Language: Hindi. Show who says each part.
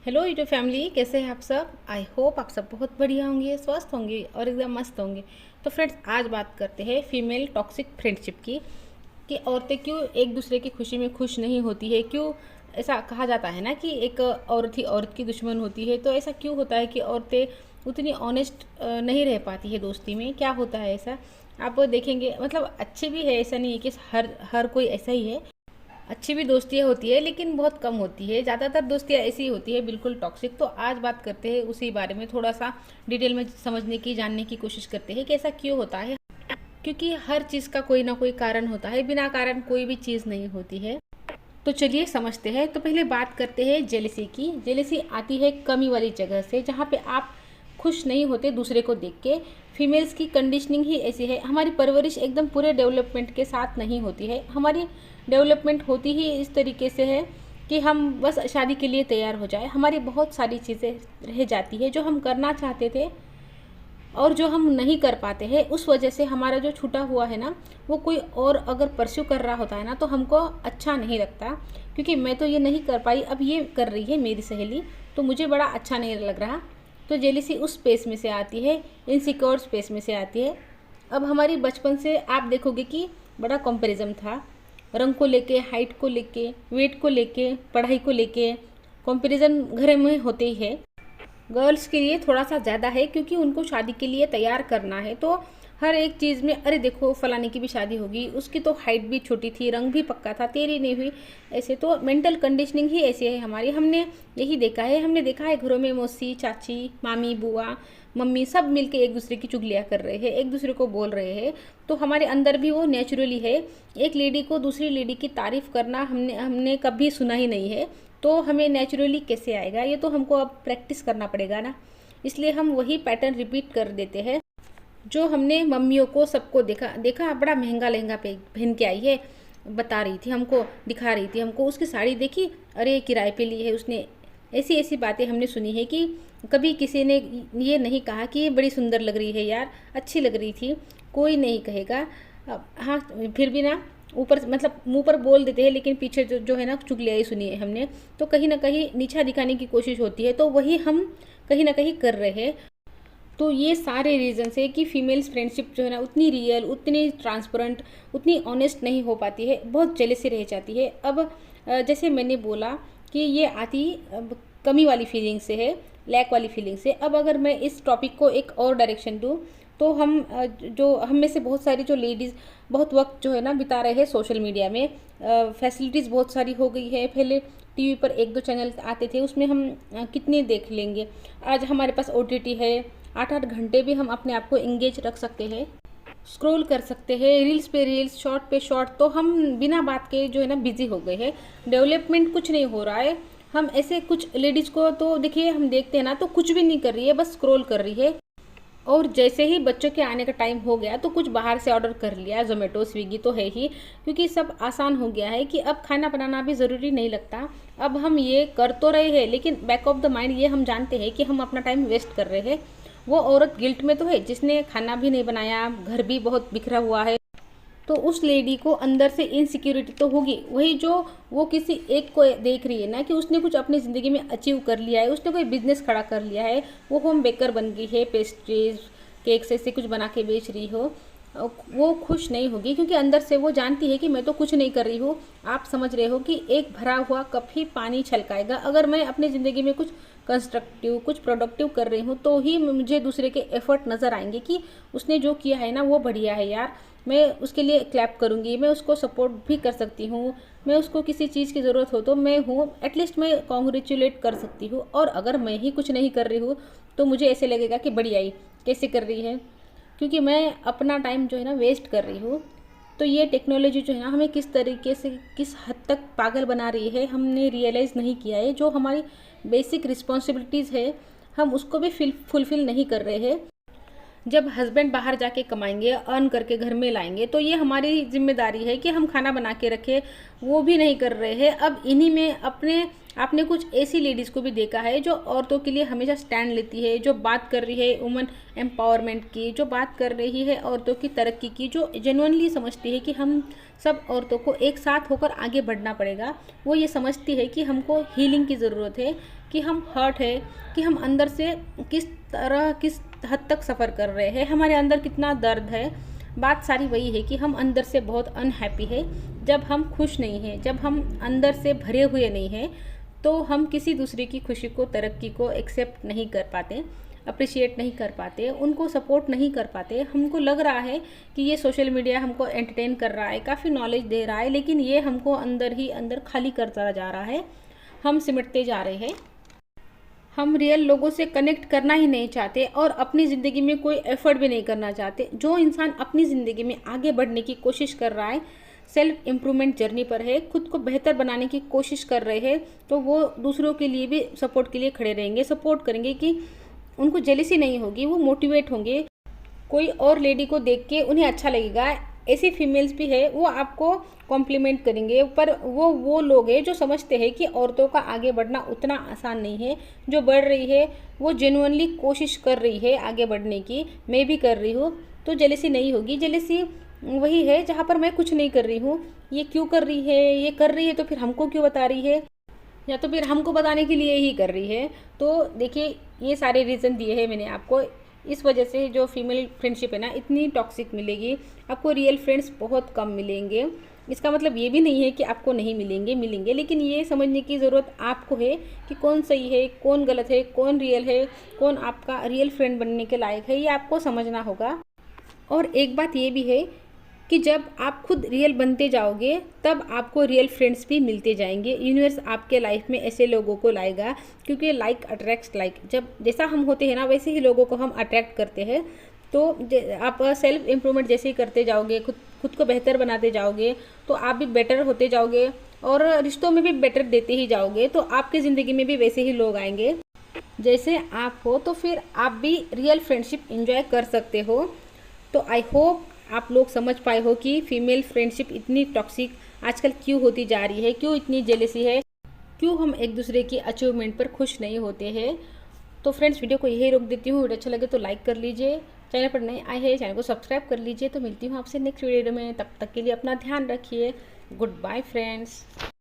Speaker 1: हेलो यूट्यूब फैमिली, कैसे हैं आप सब। आई होप आप सब बहुत बढ़िया होंगे, स्वस्थ होंगे और एकदम मस्त होंगे। तो फ्रेंड्स, आज बात करते हैं फीमेल टॉक्सिक फ्रेंडशिप की कि औरतें क्यों एक दूसरे की खुशी में खुश नहीं होती है। क्यों ऐसा कहा जाता है ना कि एक औरत ही औरत की दुश्मन होती है। तो ऐसा क्यों होता है कि औरतें उतनी ऑनेस्ट नहीं रह पाती है दोस्ती में। क्या होता है ऐसा, आप देखेंगे। मतलब अच्छे भी है, ऐसा नहीं है कि हर हर कोई ऐसा ही है। अच्छी भी दोस्तियाँ होती है लेकिन बहुत कम होती है। ज़्यादातर दोस्तियाँ ऐसी होती है बिल्कुल टॉक्सिक। तो आज बात करते हैं उसी बारे में, थोड़ा सा डिटेल में समझने की, जानने की कोशिश करते हैं कि ऐसा क्यों होता है। क्योंकि हर चीज़ का कोई ना कोई कारण होता है, बिना कारण कोई भी चीज़ नहीं होती है। तो चलिए समझते हैं। तो पहले बात करते हैं जेलसी की। जेलसी आती है कमी वाली जगह से, जहाँ पे आप खुश नहीं होते दूसरे को देख के। फीमेल्स की कंडीशनिंग ही ऐसी है। हमारी परवरिश एकदम पूरे डेवलपमेंट के साथ नहीं होती है। हमारी डेवलपमेंट होती ही इस तरीके से है कि हम बस शादी के लिए तैयार हो जाए। हमारी बहुत सारी चीज़ें रह जाती है जो हम करना चाहते थे और जो हम नहीं कर पाते हैं। उस वजह से हमारा जो छूटा हुआ है ना, वो कोई और अगर परस्यू कर रहा होता है ना, तो हमको अच्छा नहीं लगता। क्योंकि मैं तो ये नहीं कर पाई, अब ये कर रही है मेरी सहेली, तो मुझे बड़ा अच्छा नहीं लग रहा। तो जेलिसी उस स्पेस में से आती है, इनसिक्योर स्पेस में से आती है। अब हमारी बचपन से आप देखोगे कि बड़ा कंपैरिजन था, रंग को लेके, हाइट को लेके, वेट को लेके, पढ़ाई को लेके कंपैरिजन घर में होते ही है। गर्ल्स के लिए थोड़ा सा ज़्यादा है क्योंकि उनको शादी के लिए तैयार करना है। तो हर एक चीज़ में, अरे देखो फलाने की भी शादी होगी, उसकी तो हाइट भी छोटी थी, रंग भी पक्का था, तेरी नहीं हुई। ऐसे तो मेंटल कंडीशनिंग ही ऐसी है हमारी। हमने यही देखा है, हमने देखा है घरों में मौसी, चाची, मामी, बुआ, मम्मी सब मिलके एक दूसरे की चुगलियाँ कर रहे हैं, एक दूसरे को बोल रहे हैं। तो हमारे अंदर भी वो नेचुरली है। एक लेडी को दूसरी लेडी की तारीफ़ करना हमने हमने कभी सुना ही नहीं है। तो हमें नेचुरली कैसे आएगा, ये तो हमको अब प्रैक्टिस करना पड़ेगा ना। इसलिए हम वही पैटर्न रिपीट कर देते हैं जो हमने मम्मियों को, सबको देखा देखा। बड़ा महंगा लहंगा पहन के आई है, बता रही थी हमको, दिखा रही थी हमको। उसकी साड़ी देखी, अरे किराए पे ली है उसने। ऐसी ऐसी बातें हमने सुनी है कि कभी किसी ने ये नहीं कहा कि ये बड़ी सुंदर लग रही है यार, अच्छी लग रही थी। कोई नहीं कहेगा। हाँ, फिर भी ना ऊपर मतलब मुंह पर बोल देते हैं, लेकिन पीछे जो है ना चुगलियाई सुनी है हमने। तो कहीं ना कहीं नीचा दिखाने की कोशिश होती है, तो वही हम कहीं ना कहीं कर रहे हैं। तो ये सारे रीज़न है कि फीमेल्स फ्रेंडशिप जो है ना, उतनी रियल, उतनी ट्रांसपेरेंट, उतनी ऑनेस्ट नहीं हो पाती है, बहुत जेलसी रह जाती है। अब जैसे मैंने बोला कि ये आती कमी वाली फीलिंग से है, लैक वाली फीलिंग से। अब अगर मैं इस टॉपिक को एक और डायरेक्शन दूँ, तो हम जो हम में से बहुत सारी जो लेडीज़ बहुत वक्त जो है ना बिता रहे हैं सोशल मीडिया में। फैसिलिटीज़ बहुत सारी हो गई है। पहले टीवी पर एक दो चैनल आते थे, उसमें हम कितने देख लेंगे। आज हमारे पास ओटीटी है, 8-8 घंटे भी हम अपने आप को इंगेज रख सकते हैं, स्क्रॉल कर सकते हैं, रील्स पे रील्स, शॉर्ट पे शॉर्ट। तो हम बिना बात के जो है ना बिजी हो गए हैं। डेवलपमेंट कुछ नहीं हो रहा है। हम ऐसे कुछ लेडीज़ को तो देखिए, हम देखते हैं ना, तो कुछ भी नहीं कर रही है, बस स्क्रॉल कर रही है। और जैसे ही बच्चों के आने का टाइम हो गया तो कुछ बाहर से ऑर्डर कर लिया, जोमेटो स्विगी तो है ही। क्योंकि सब आसान हो गया है कि अब खाना बनाना भी ज़रूरी नहीं लगता। अब हम ये कर तो रहे हैं, लेकिन बैक ऑफ द माइंड ये हम जानते हैं कि हम अपना टाइम वेस्ट कर रहे हैं। वो औरत गिल्ट में तो है जिसने खाना भी नहीं बनाया, घर भी बहुत बिखरा हुआ है। तो उस लेडी को अंदर से इनसिक्योरिटी तो होगी। वही जो वो किसी एक को देख रही है ना कि उसने कुछ अपनी ज़िंदगी में अचीव कर लिया है, उसने कोई बिजनेस खड़ा कर लिया है, वो होम बेकर बन गई है, पेस्ट्रीज, केक्स ऐसे कुछ बना के बेच रही हो। वो खुश नहीं होगी क्योंकि अंदर से वो जानती है कि मैं तो कुछ नहीं कर रही हूँ। आप समझ रहे हो कि एक भरा हुआ कप ही पानी छलकाएगा। अगर मैं अपनी ज़िंदगी में कुछ कंस्ट्रक्टिव, कुछ प्रोडक्टिव कर रही हूँ, तो ही मुझे दूसरे के एफर्ट नज़र आएंगे कि उसने जो किया है ना वो बढ़िया है यार। मैं उसके लिए क्लैप करूँगी, मैं उसको सपोर्ट भी कर सकती हूँ। मैं उसको किसी चीज़ की ज़रूरत हो तो मैं हूँ, एटलीस्ट मैं कॉन्ग्रेचुलेट कर सकती हूँ। और अगर मैं ही कुछ नहीं कर रही हूँ तो मुझे ऐसे लगेगा कि बढ़िया ही कैसे कर रही है, क्योंकि मैं अपना टाइम जो है ना वेस्ट कर रही हूँ। तो ये टेक्नोलॉजी जो है ना हमें किस तरीके से, किस हद तक पागल बना रही है, हमने रियलाइज़ नहीं किया है। जो हमारी बेसिक रिस्पॉन्सिबिलिटीज़ है, हम उसको भी फुलफ़िल नहीं कर रहे हैं। जब हस्बैंड बाहर जाके कमाएंगे, अर्न करके घर में लाएंगे, तो ये हमारी जिम्मेदारी है कि हम खाना बना के रखें। वो भी नहीं कर रहे हैं। अब इन्हीं में अपने आपने कुछ ऐसी लेडीज़ को भी देखा है जो औरतों के लिए हमेशा स्टैंड लेती है, जो बात कर रही है वुमन एम्पावरमेंट की, जो बात कर रही है औरतों की तरक्की की, जो जेन्युइनली समझती है कि हम सब औरतों को एक साथ होकर आगे बढ़ना पड़ेगा। वो ये समझती है कि हमको हीलिंग की ज़रूरत है, कि हम हर्ट है, कि हम अंदर से किस हद तक सफ़र कर रहे हैं, हमारे अंदर कितना दर्द है। बात सारी वही है कि हम अंदर से बहुत अनहैप्पी है। जब हम खुश नहीं हैं, जब हम अंदर से भरे हुए नहीं हैं, तो हम किसी दूसरे की खुशी को, तरक्की को एक्सेप्ट नहीं कर पाते, अप्रिशिएट नहीं कर पाते, उनको सपोर्ट नहीं कर पाते। हमको लग रहा है कि ये सोशल मीडिया हमको एंटरटेन कर रहा है, काफ़ी नॉलेज दे रहा है, लेकिन ये हमको अंदर ही अंदर खाली करता जा रहा है। हम सिमटते जा रहे हैं, हम रियल लोगों से कनेक्ट करना ही नहीं चाहते और अपनी ज़िंदगी में कोई एफर्ट भी नहीं करना चाहते। जो इंसान अपनी ज़िंदगी में आगे बढ़ने की कोशिश कर रहा है, सेल्फ इम्प्रूवमेंट जर्नी पर है, खुद को बेहतर बनाने की कोशिश कर रहे हैं, तो वो दूसरों के लिए भी सपोर्ट के लिए खड़े रहेंगे, सपोर्ट करेंगे, कि उनको जेलसी नहीं होगी, वो मोटिवेट होंगे। कोई और लेडी को देख के उन्हें अच्छा लगेगा। ऐसी फीमेल्स भी है, वो आपको कॉम्प्लीमेंट करेंगे, पर वो लोग हैं जो समझते हैं कि औरतों का आगे बढ़ना उतना आसान नहीं है। जो बढ़ रही है वो जेन्युइनली कोशिश कर रही है आगे बढ़ने की, मैं भी कर रही हूँ, तो जेलसी नहीं होगी। जेलसी वही है जहाँ पर मैं कुछ नहीं कर रही हूँ, ये क्यों कर रही है, ये कर रही है तो फिर हमको क्यों बता रही है, या तो फिर हमको बताने के लिए ही कर रही है। तो देखिए, ये सारे रीज़न दिए हैं मैंने आपको। इस वजह से जो फीमेल फ्रेंडशिप है ना, इतनी टॉक्सिक मिलेगी आपको, रियल फ्रेंड्स बहुत कम मिलेंगे। इसका मतलब ये भी नहीं है कि आपको नहीं मिलेंगे, मिलेंगे, लेकिन ये समझने की ज़रूरत आपको है कि कौन सही है, कौन गलत है, कौन रियल है, कौन आपका रियल फ्रेंड बनने के लायक है, ये आपको समझना होगा। और एक बात ये भी है कि जब आप खुद रियल बनते जाओगे, तब आपको रियल फ्रेंड्स भी मिलते जाएंगे। यूनिवर्स आपके लाइफ में ऐसे लोगों को लाएगा, क्योंकि लाइक अट्रैक्ट्स लाइक। जब जैसा हम होते हैं ना, वैसे ही लोगों को हम अट्रैक्ट करते हैं। तो आप सेल्फ इम्प्रूवमेंट जैसे ही करते जाओगे, खुद को बेहतर बनाते जाओगे, तो आप भी बेटर होते जाओगे और रिश्तों में भी बेटर देते ही जाओगे। तो आपकी ज़िंदगी में भी वैसे ही लोग आएंगे जैसे आप हो, तो फिर आप भी रियल फ्रेंडशिप इंजॉय कर सकते हो। तो आई होप आप लोग समझ पाए हो कि फीमेल फ्रेंडशिप इतनी टॉक्सिक आजकल क्यों होती जा रही है, क्यों इतनी जेलसी है, क्यों हम एक दूसरे की अचीवमेंट पर खुश नहीं होते हैं। तो फ्रेंड्स, वीडियो को यही रोक देती हूँ। वीडियो अच्छा लगे तो लाइक कर लीजिए, चैनल पर नए आए हैं चैनल को सब्सक्राइब कर लीजिए। तो मिलती हूँ आपसे नेक्स्ट वीडियो में, तब तक के लिए अपना ध्यान रखिए। Goodbye friends.